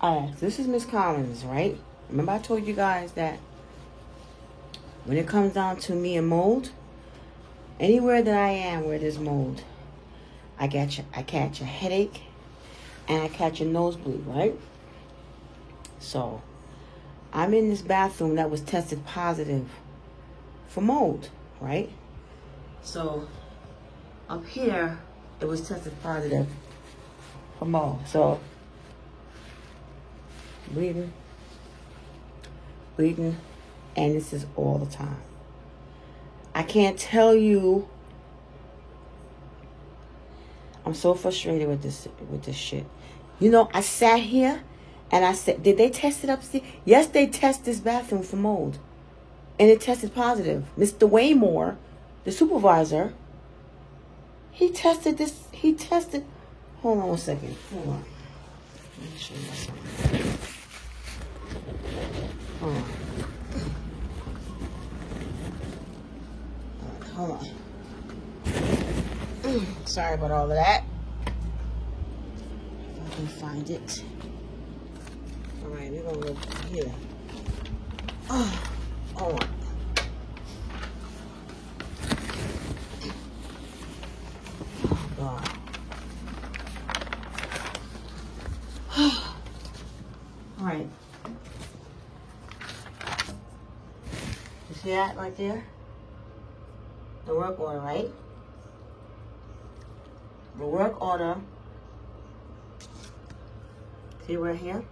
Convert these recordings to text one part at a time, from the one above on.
Alright, this is Miss Collins, right? Remember I told you guys that when it comes down to me and mold, anywhere that I am where there's mold, I catch a headache and I catch a nosebleed, right? So I'm in this bathroom that was tested positive for mold, right? So up here it was tested positive for mold. So bleeding, and this is all the time. I can't tell you. I'm so frustrated with this shit. You know, I sat here and I said, did they test it upstairs? Yes, they test this bathroom for mold. And it tested positive. Mr. Waymore, the supervisor, he tested this. Hold on one second. Hold on. Let me show you something. Hold on. Hold on. Sorry about all of that. If I can find it. All right, we're gonna look here. Oh, hold on. Oh God. All right. You see that right there? The work order, right? The work order. See right here?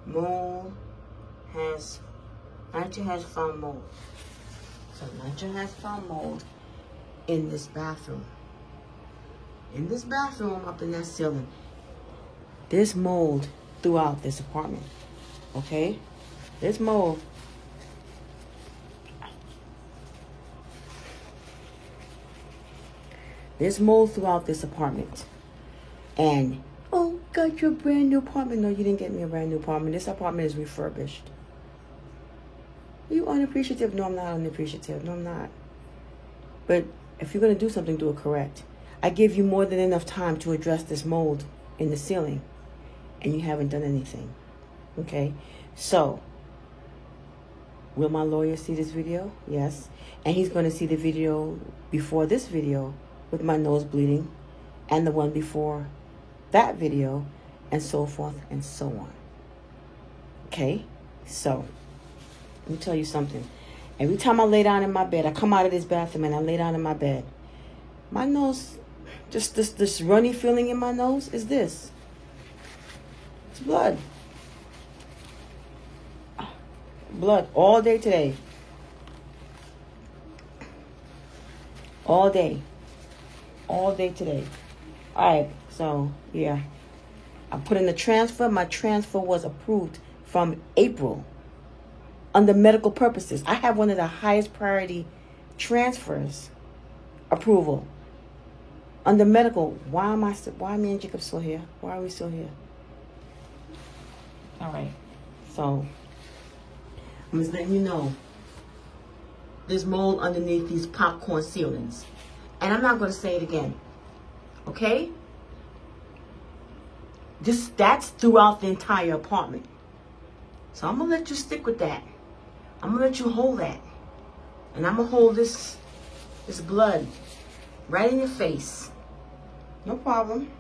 Mold has, NYCHA has found mold. So NYCHA has found mold in this bathroom. In this bathroom up in that ceiling. There's mold throughout this apartment. Okay? There's mold. There's mold throughout this apartment. And, oh, got you a brand new apartment. No, you didn't get me a brand new apartment. This apartment is refurbished. Are you unappreciative? No, I'm not unappreciative. No, I'm not. But if you're going to do something, do it correct. I give you more than enough time to address this mold in the ceiling. And you haven't done anything. Okay? So, will my lawyer see this video? Yes. And he's going to see the video before this video with my nose bleeding, and the one before that video, and so forth and so on. Okay? So, let me tell you something. Every time I lay down in my bed, I come out of this bathroom and I lay down in my bed, my nose, just this runny feeling in my nose is this. It's blood. Blood all day today. All day. All day today. Alright, so yeah. I put in the transfer. My transfer was approved from April under medical purposes. I have one of the highest priority transfers approval under medical. Why me and Jacob still here? Why are we still here? Alright. So I'm just letting you know there's mold underneath these popcorn ceilings. And I'm not going to say it again. Okay? That's throughout the entire apartment. So I'm going to let you stick with that. I'm going to let you hold that. And I'm going to hold this blood right in your face. No problem.